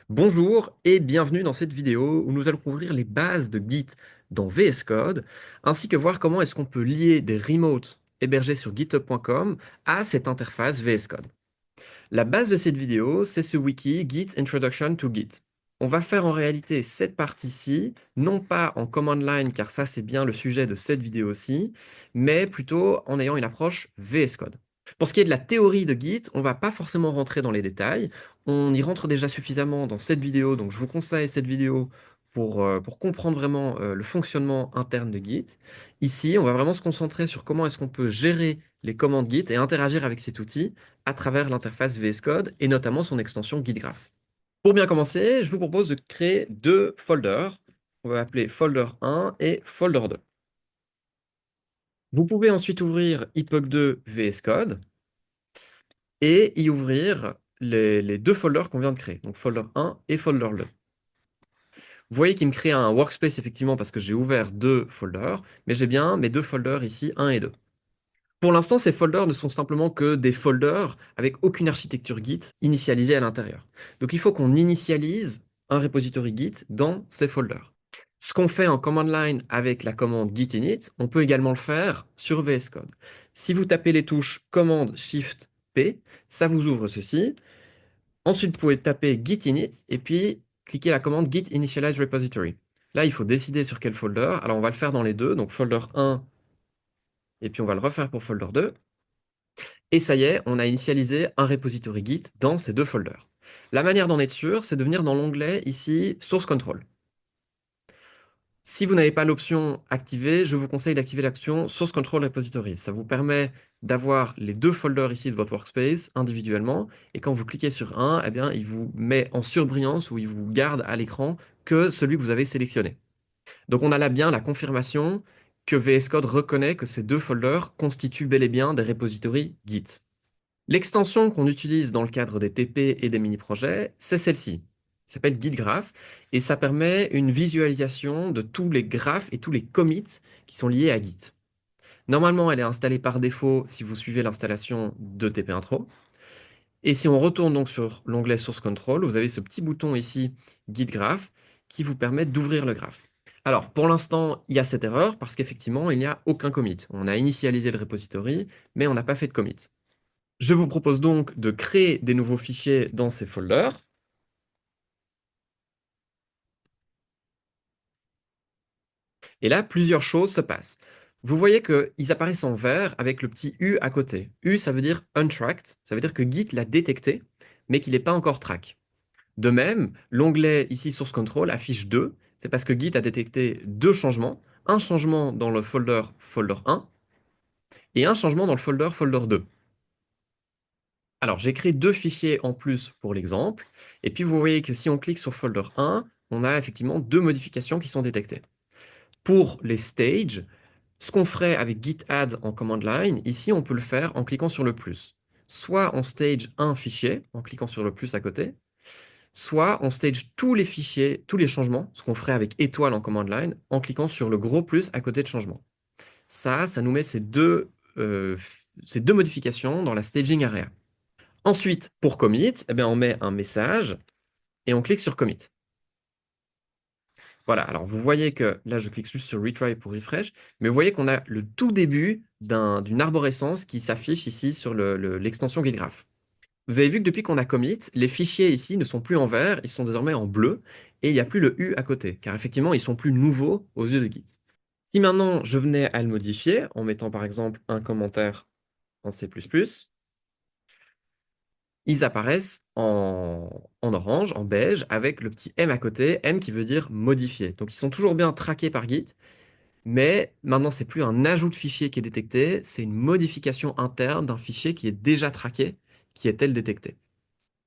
Bonjour et bienvenue dans cette vidéo où nous allons couvrir les bases de Git dans VS Code, ainsi que voir comment est-ce qu'on peut lier des remotes hébergés sur github.com à cette interface VS Code. La base de cette vidéo, c'est ce wiki Git Introduction to Git. On va faire en réalité cette partie-ci, non pas en command line, car ça c'est bien le sujet de cette vidéo-ci, mais plutôt en ayant une approche VS Code. Pour ce qui est de la théorie de Git, on ne va pas forcément rentrer dans les détails. On y rentre déjà suffisamment dans cette vidéo, donc je vous conseille cette vidéo pour comprendre vraiment le fonctionnement interne de Git. Ici, on va vraiment se concentrer sur comment est-ce qu'on peut gérer les commandes Git et interagir avec cet outil à travers l'interface VS Code et notamment son extension GitGraph. Pour bien commencer, je vous propose de créer deux folders. On va appeler folder 1 et folder 2. Vous pouvez ensuite ouvrir epoch2 VS Code et y ouvrir les deux folders qu'on vient de créer, donc folder 1 et folder 2. Vous voyez qu'il me crée un workspace effectivement parce que j'ai ouvert deux folders, mais j'ai bien mes deux folders ici, 1 et 2. Pour l'instant, ces folders ne sont simplement que des folders avec aucune architecture Git initialisée à l'intérieur. Donc il faut qu'on initialise un repository Git dans ces folders. Ce qu'on fait en command line avec la commande git init, on peut également le faire sur VS Code. Si vous tapez les touches command shift P, ça vous ouvre ceci. Ensuite, vous pouvez taper git init et puis cliquer la commande git initialize repository. Là, il faut décider sur quel folder. Alors, on va le faire dans les deux, donc folder 1 et puis on va le refaire pour folder 2. Et ça y est, on a initialisé un repository Git dans ces deux folders. La manière d'en être sûr, c'est de venir dans l'onglet ici Source Control. Si vous n'avez pas l'option activée, je vous conseille d'activer l'option Source Control Repositories. Ça vous permet d'avoir les deux folders ici de votre workspace individuellement. Et quand vous cliquez sur un, eh bien, il vous met en surbrillance ou il vous garde à l'écran que celui que vous avez sélectionné. Donc on a là bien la confirmation que VS Code reconnaît que ces deux folders constituent bel et bien des repositories Git. L'extension qu'on utilise dans le cadre des TP et des mini-projets, c'est celle-ci. Ça s'appelle GitGraph et ça permet une visualisation de tous les graphes et tous les commits qui sont liés à Git. Normalement, elle est installée par défaut si vous suivez l'installation de TP Intro. Et si on retourne donc sur l'onglet Source Control, vous avez ce petit bouton ici, GitGraph, qui vous permet d'ouvrir le graphe. Alors, pour l'instant, il y a cette erreur parce qu'effectivement, il n'y a aucun commit. On a initialisé le repository, mais on n'a pas fait de commit. Je vous propose donc de créer des nouveaux fichiers dans ces folders. Et là, plusieurs choses se passent. Vous voyez qu'ils apparaissent en vert avec le petit U à côté. U, ça veut dire untracked, ça veut dire que Git l'a détecté, mais qu'il n'est pas encore track. De même, l'onglet ici Source Control affiche 2, c'est parce que Git a détecté deux changements, un changement dans le folder folder 1 et un changement dans le folder 2. Alors, j'ai créé deux fichiers en plus pour l'exemple. Et puis, vous voyez que si on clique sur folder 1, on a effectivement deux modifications qui sont détectées. Pour les stages, ce qu'on ferait avec git add en command line, ici, on peut le faire en cliquant sur le plus. Soit on stage un fichier, en cliquant sur le plus à côté, soit on stage tous les fichiers, tous les changements, ce qu'on ferait avec étoile en command line, en cliquant sur le gros plus à côté de changement. Ça nous met ces deux modifications dans la staging area. Ensuite, pour commit, eh bien, on met un message et on clique sur commit. Voilà, alors vous voyez que là, je clique juste sur retry pour refresh, mais vous voyez qu'on a le tout début d'une arborescence qui s'affiche ici sur l'extension GitGraph. Vous avez vu que depuis qu'on a commit, les fichiers ici ne sont plus en vert, ils sont désormais en bleu, et il n'y a plus le U à côté, car effectivement, ils sont plus nouveaux aux yeux de Git. Si maintenant je venais à le modifier en mettant par exemple un commentaire en C++, ils apparaissent en orange, en beige, avec le petit M à côté, M qui veut dire modifier. Donc ils sont toujours bien traqués par Git, mais maintenant c'est plus un ajout de fichier qui est détecté, c'est une modification interne d'un fichier qui est déjà traqué, qui est elle détecté.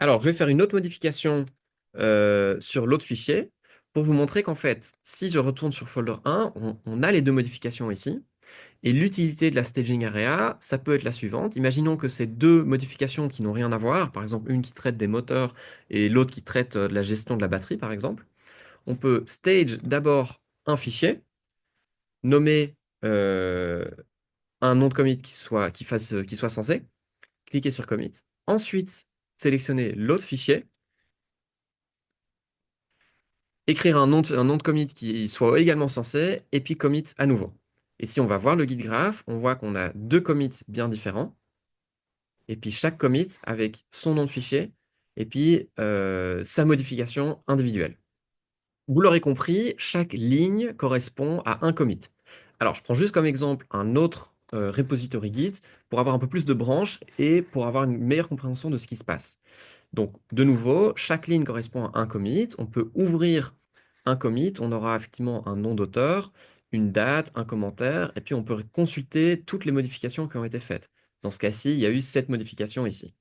Alors je vais faire une autre modification sur l'autre fichier pour vous montrer qu'en fait, si je retourne sur folder 1, on a les deux modifications ici. Et l'utilité de la staging area, ça peut être la suivante. Imaginons que ces deux modifications qui n'ont rien à voir, par exemple une qui traite des moteurs et l'autre qui traite de la gestion de la batterie, par exemple, on peut stage d'abord un fichier, nommer un nom de commit qui soit censé, cliquer sur commit, ensuite sélectionner l'autre fichier écrire un nom de commit qui soit également censé, et puis commit à nouveau. Et si on va voir le guide graph, on voit qu'on a deux commits bien différents, et puis chaque commit avec son nom de fichier, et puis sa modification individuelle. Vous l'aurez compris, chaque ligne correspond à un commit. Alors, je prends juste comme exemple un autre repository Git pour avoir un peu plus de branches et pour avoir une meilleure compréhension de ce qui se passe. Donc, de nouveau, chaque ligne correspond à un commit. On peut ouvrir un commit. On aura effectivement un nom d'auteur, une date, un commentaire, et puis on peut consulter toutes les modifications qui ont été faites. Dans ce cas-ci, il y a eu 7 modifications ici.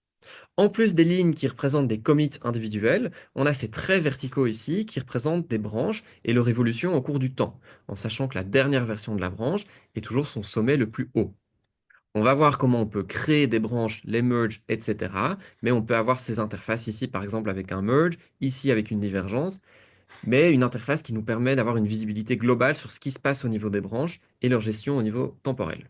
En plus des lignes qui représentent des commits individuels, on a ces traits verticaux ici qui représentent des branches et leur évolution au cours du temps, en sachant que la dernière version de la branche est toujours son sommet le plus haut. On va voir comment on peut créer des branches, les merge, etc. Mais on peut avoir ces interfaces ici, par exemple, avec un merge, ici avec une divergence, mais une interface qui nous permet d'avoir une visibilité globale sur ce qui se passe au niveau des branches et leur gestion au niveau temporel.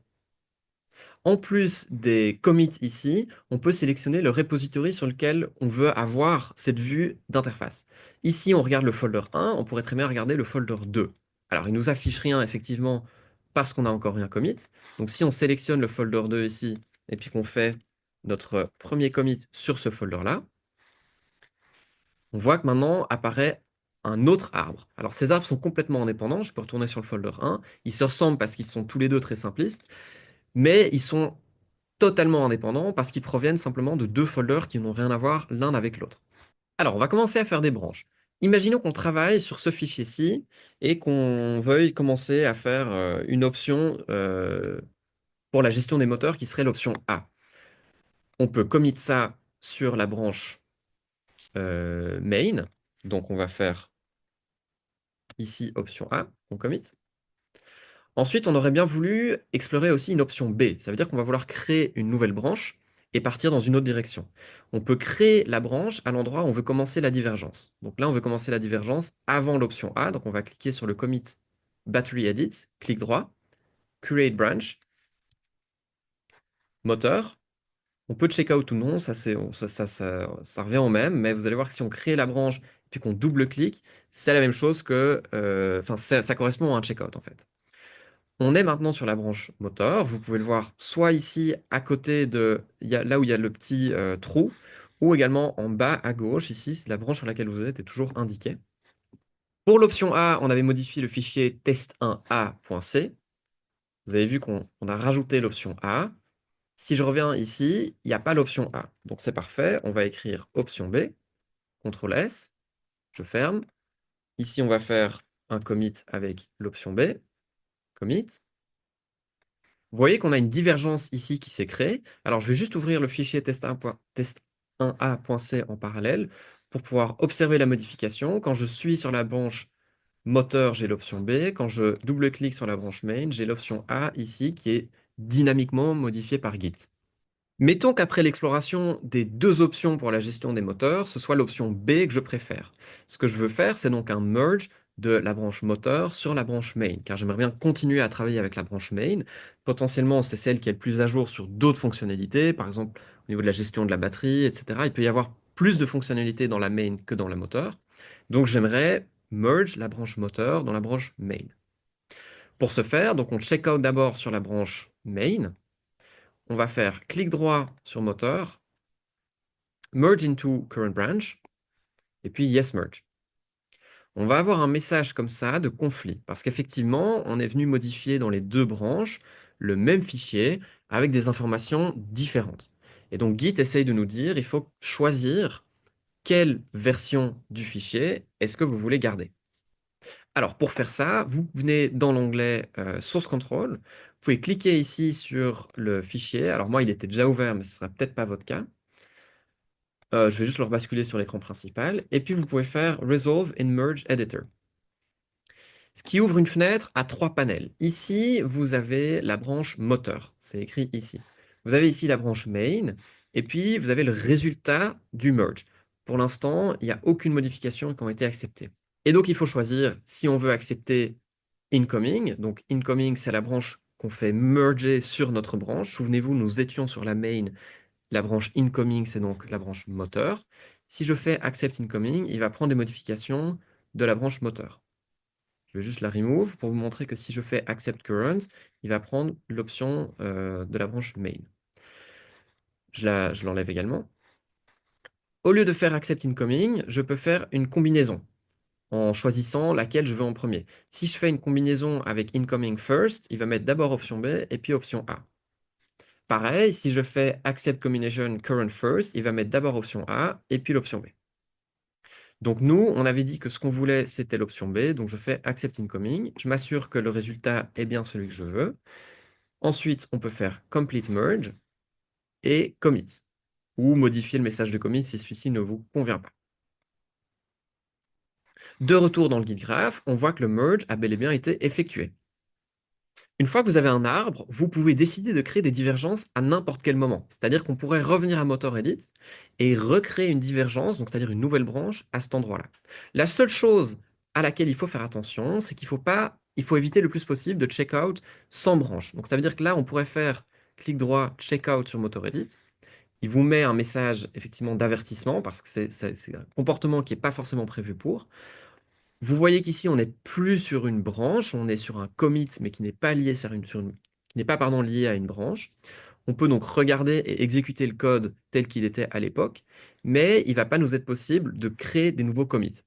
En plus des commits ici, on peut sélectionner le repository sur lequel on veut avoir cette vue d'interface. Ici, on regarde le folder 1, on pourrait très bien regarder le folder 2. Alors, il nous affiche rien, effectivement, parce qu'on n'a encore rien commit. Donc, si on sélectionne le folder 2 ici, et puis qu'on fait notre premier commit sur ce folder-là, on voit que maintenant apparaît un autre arbre. Alors, ces arbres sont complètement indépendants. Je peux retourner sur le folder 1. Ils se ressemblent parce qu'ils sont tous les deux très simplistes, mais ils sont totalement indépendants parce qu'ils proviennent simplement de deux folders qui n'ont rien à voir l'un avec l'autre. Alors, on va commencer à faire des branches. Imaginons qu'on travaille sur ce fichier-ci et qu'on veuille commencer à faire une option pour la gestion des moteurs qui serait l'option A. On peut commit ça sur la branche main. Donc, on va faire ici option A, on commit. Ensuite, on aurait bien voulu explorer aussi une option B. Ça veut dire qu'on va vouloir créer une nouvelle branche et partir dans une autre direction. On peut créer la branche à l'endroit où on veut commencer la divergence. Donc là, on veut commencer la divergence avant l'option A. Donc on va cliquer sur le commit Battery Edit, clic droit, Create Branch, moteur. On peut check out ou non, ça revient au même, mais vous allez voir que si on crée la branche puis qu'on double-clique, c'est la même chose que... Enfin, ça correspond à un checkout en fait. On est maintenant sur la branche moteur. Vous pouvez le voir soit ici à côté de là où il y a le petit trou, ou également en bas à gauche. Ici, c'est la branche sur laquelle vous êtes est toujours indiquée. Pour l'option A, on avait modifié le fichier test1a.c. Vous avez vu qu'on a rajouté l'option A. Si je reviens ici, il n'y a pas l'option A. Donc c'est parfait. On va écrire option B, CTRL S, je ferme. Ici, on va faire un commit avec l'option B, commit. Vous voyez qu'on a une divergence ici qui s'est créée. Alors, je vais juste ouvrir le fichier test1a.c en parallèle pour pouvoir observer la modification. Quand je suis sur la branche moteur, j'ai l'option B. Quand je double-clique sur la branche main, j'ai l'option A ici qui est dynamiquement modifiée par Git. Mettons qu'après l'exploration des deux options pour la gestion des moteurs, ce soit l'option B que je préfère. Ce que je veux faire, c'est donc un merge de la branche moteur sur la branche main, car j'aimerais bien continuer à travailler avec la branche main. Potentiellement, c'est celle qui est le plus à jour sur d'autres fonctionnalités, par exemple au niveau de la gestion de la batterie, etc. Il peut y avoir plus de fonctionnalités dans la main que dans la moteur. Donc j'aimerais merge la branche moteur dans la branche main. Pour ce faire, donc on check out d'abord sur la branche main. On va faire clic droit sur moteur, merge into current branch, et puis yes merge. On va avoir un message comme ça de conflit, parce qu'effectivement, on est venu modifier dans les deux branches le même fichier avec des informations différentes. Et donc Git essaye de nous dire, il faut choisir quelle version du fichier est-ce que vous voulez garder. Alors pour faire ça, vous venez dans l'onglet Source Control, vous pouvez cliquer ici sur le fichier. Alors moi, il était déjà ouvert, mais ce ne sera peut-être pas votre cas. Je vais juste le rebasculer sur l'écran principal. Et puis, vous pouvez faire Resolve in Merge Editor. Ce qui ouvre une fenêtre à trois panels. Ici, vous avez la branche moteur. C'est écrit ici. Vous avez ici la branche main. Et puis, vous avez le résultat du merge. Pour l'instant, il n'y a aucune modification qui a été acceptée. Et donc, il faut choisir si on veut accepter incoming. Donc, incoming, c'est la branche qu'on fait merger sur notre branche. Souvenez-vous, nous étions sur la main. La branche incoming, c'est donc la branche moteur. Si je fais accept incoming, il va prendre des modifications de la branche moteur. Je vais juste la remove pour vous montrer que si je fais accept current, il va prendre l'option de la branche main. Je l'enlève également. Au lieu de faire accept incoming, je peux faire une combinaison en choisissant laquelle je veux en premier. Si je fais une combinaison avec incoming first, il va mettre d'abord option B et puis option A. Pareil, si je fais accept combination current first, il va mettre d'abord option A et puis l'option B. Donc nous, on avait dit que ce qu'on voulait, c'était l'option B, donc je fais accept incoming, je m'assure que le résultat est bien celui que je veux. Ensuite, on peut faire complete merge et commit, ou modifier le message de commit si celui-ci ne vous convient pas. De retour dans le guide graph, on voit que le merge a bel et bien été effectué. Une fois que vous avez un arbre, vous pouvez décider de créer des divergences à n'importe quel moment. C'est-à-dire qu'on pourrait revenir à Motor Edit et recréer une divergence, donc c'est-à-dire une nouvelle branche à cet endroit-là. La seule chose à laquelle il faut faire attention, c'est il faut éviter le plus possible de check-out sans branche. Donc ça veut dire que là, on pourrait faire clic droit, check-out sur Motor Edit. Il vous met un message effectivement d'avertissement parce que c'est un comportement qui n'est pas forcément prévu pour. Vous voyez qu'ici, on n'est plus sur une branche, on est sur un commit, mais qui n'est pas lié qui n'est pas, pardon, lié à une branche. On peut donc regarder et exécuter le code tel qu'il était à l'époque, mais il ne va pas nous être possible de créer des nouveaux commits.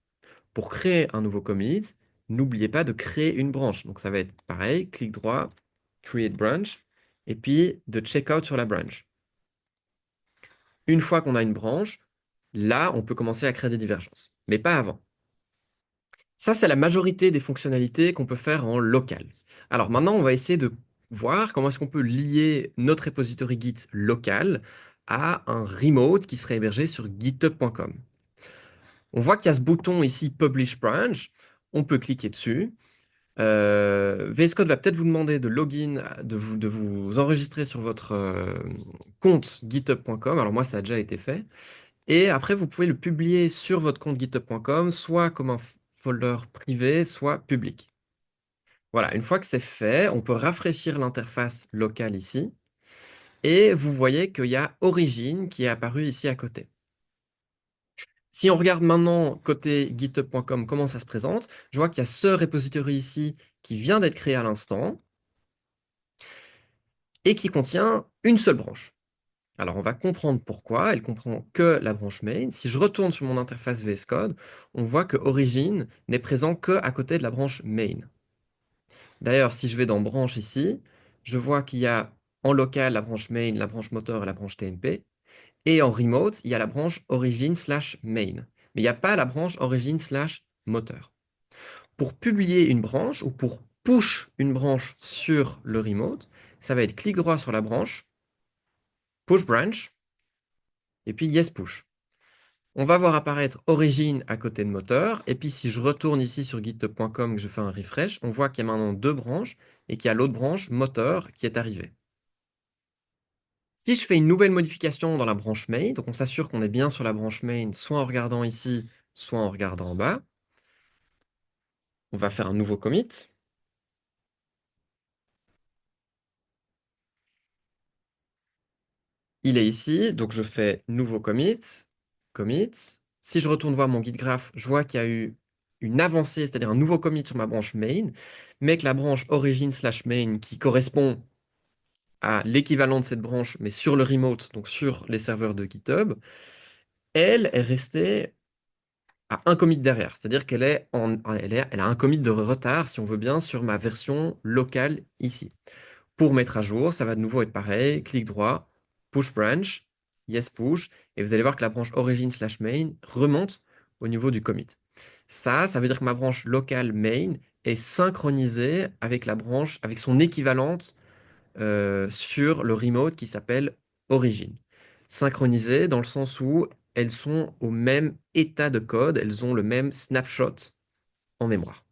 Pour créer un nouveau commit, n'oubliez pas de créer une branche. Donc ça va être pareil, clic droit, create branch, et puis de checkout sur la branch. Une fois qu'on a une branche, là, on peut commencer à créer des divergences, mais pas avant. Ça, c'est la majorité des fonctionnalités qu'on peut faire en local. Alors maintenant, on va essayer de voir comment est-ce qu'on peut lier notre repository Git local à un remote qui serait hébergé sur github.com. On voit qu'il y a ce bouton ici Publish Branch. On peut cliquer dessus. VS Code va peut-être vous demander de login, de vous enregistrer sur votre compte github.com. Alors moi, ça a déjà été fait. Et après, vous pouvez le publier sur votre compte github.com, soit comme un folder privé, soit public. Voilà, une fois que c'est fait, on peut rafraîchir l'interface locale ici. Et vous voyez qu'il y a Origin qui est apparu ici à côté. Si on regarde maintenant côté github.com comment ça se présente, je vois qu'il y a ce repository ici qui vient d'être créé à l'instant et qui contient une seule branche. Alors, on va comprendre pourquoi. Elle comprend que la branche main. Si je retourne sur mon interface VS Code, on voit que Origin n'est présent que à côté de la branche main. D'ailleurs, si je vais dans branche ici, je vois qu'il y a en local la branche main, la branche moteur et la branche TMP. Et en remote, il y a la branche origin/main. Mais il n'y a pas la branche origin/moteur. Pour publier une branche ou pour push une branche sur le remote, ça va être clic droit sur la branche, push branch, et puis yes push. On va voir apparaître Origin à côté de moteur. Et puis si je retourne ici sur github.com, que je fais un refresh, on voit qu'il y a maintenant deux branches et qu'il y a l'autre branche moteur qui est arrivée. Si je fais une nouvelle modification dans la branche main, donc on s'assure qu'on est bien sur la branche main, soit en regardant ici, soit en regardant en bas. On va faire un nouveau commit. Il est ici, donc je fais nouveau commit, commit. Si je retourne voir mon guide graph, je vois qu'il y a eu une avancée, c'est-à-dire un nouveau commit sur ma branche main, mais que la branche origin/main qui correspond à l'équivalent de cette branche, mais sur le remote, donc sur les serveurs de GitHub, elle est restée à un commit derrière. C'est-à-dire elle a un commit de retard, si on veut bien, sur ma version locale ici. Pour mettre à jour, ça va de nouveau être pareil. Clic droit, push branch, yes push, et vous allez voir que la branche origin/main remonte au niveau du commit. Ça veut dire que ma branche locale main est synchronisée avec la branche, avec son équivalente sur le remote qui s'appelle Origin. Synchronisées dans le sens où elles sont au même état de code, elles ont le même snapshot en mémoire.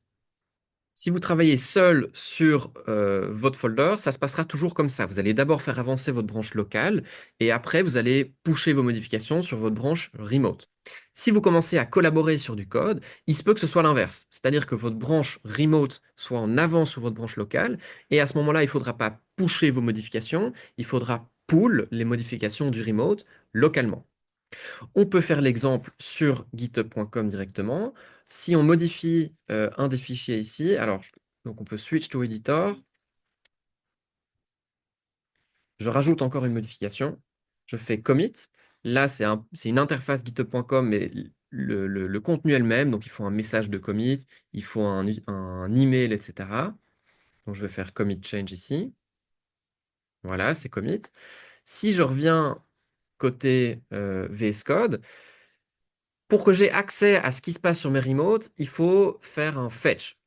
Si vous travaillez seul sur votre folder, ça se passera toujours comme ça. Vous allez d'abord faire avancer votre branche locale et après, vous allez pusher vos modifications sur votre branche remote. Si vous commencez à collaborer sur du code, il se peut que ce soit l'inverse. C'est-à-dire que votre branche remote soit en avance sur votre branche locale et à ce moment-là, il ne faudra pas pusher vos modifications, il faudra pull les modifications du remote localement. On peut faire l'exemple sur github.com directement. Si on modifie un des fichiers ici, alors donc on peut switch to editor. Je rajoute encore une modification. Je fais commit. Là, c'est une interface github.com, mais le contenu est le même. Donc, il faut un message de commit, il faut un email, etc. Donc, je vais faire commit change ici. Voilà, c'est commit. Si je reviens côté VS Code, pour que j'ai accès à ce qui se passe sur mes remotes, il faut faire un fetch.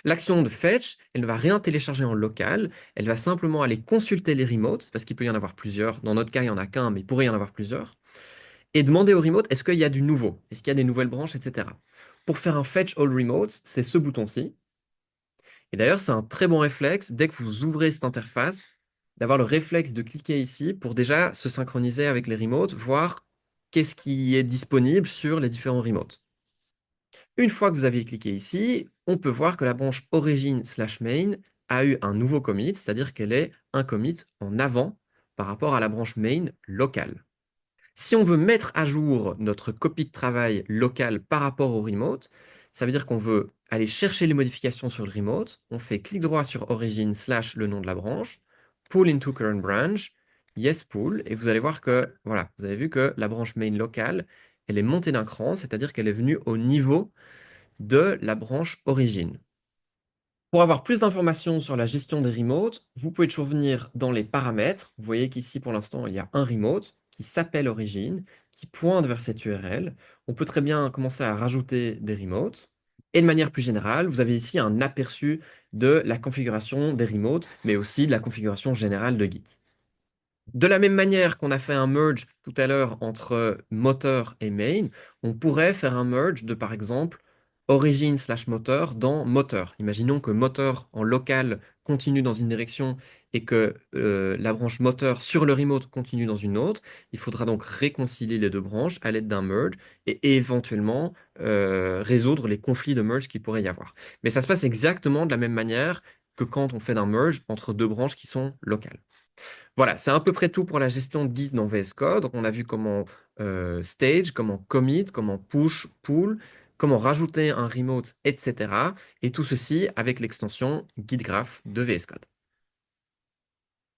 L'action de fetch, elle ne va rien télécharger en local, elle va simplement aller consulter les remotes, parce qu'il peut y en avoir plusieurs. Dans notre cas, il n'y en a qu'un, mais il pourrait y en avoir plusieurs. Et demander au remote, est-ce qu'il y a du nouveau? Est-ce qu'il y a des nouvelles branches, etc. Pour faire un fetch all remotes, c'est ce bouton-ci. Et d'ailleurs, c'est un très bon réflexe, dès que vous ouvrez cette interface, d'avoir le réflexe de cliquer ici pour déjà se synchroniser avec les remotes, voir qu'est-ce qui est disponible sur les différents remotes. Une fois que vous avez cliqué ici, on peut voir que la branche origin/main a eu un nouveau commit, c'est-à-dire qu'elle est un commit en avant par rapport à la branche main locale. Si on veut mettre à jour notre copie de travail locale par rapport au remote, ça veut dire qu'on veut aller chercher les modifications sur le remote. On fait clic droit sur origin / le nom de la branche, pull into current branch, yes pull, et vous allez voir que, voilà, vous avez vu que la branche main locale, elle est montée d'un cran, c'est-à-dire qu'elle est venue au niveau de la branche origine. Pour avoir plus d'informations sur la gestion des remotes, vous pouvez toujours venir dans les paramètres. Vous voyez qu'ici, pour l'instant, il y a un remote qui s'appelle Origin, qui pointe vers cette URL. On peut très bien commencer à rajouter des remotes. Et de manière plus générale, vous avez ici un aperçu de la configuration des remotes, mais aussi de la configuration générale de Git. De la même manière qu'on a fait un merge tout à l'heure entre moteur et main, on pourrait faire un merge de, par exemple, origin/moteur dans moteur. Imaginons que moteur en local continue dans une direction et que la branche moteur sur le remote continue dans une autre. Il faudra donc réconcilier les deux branches à l'aide d'un merge et éventuellement résoudre les conflits de merge qu'il pourrait y avoir. Mais ça se passe exactement de la même manière que quand on fait un merge entre deux branches qui sont locales. Voilà, c'est à peu près tout pour la gestion de Git dans VS Code. Donc, on a vu comment stage, comment commit, comment push, pull, comment rajouter un remote, etc. Et tout ceci avec l'extension Git Graph de VS Code.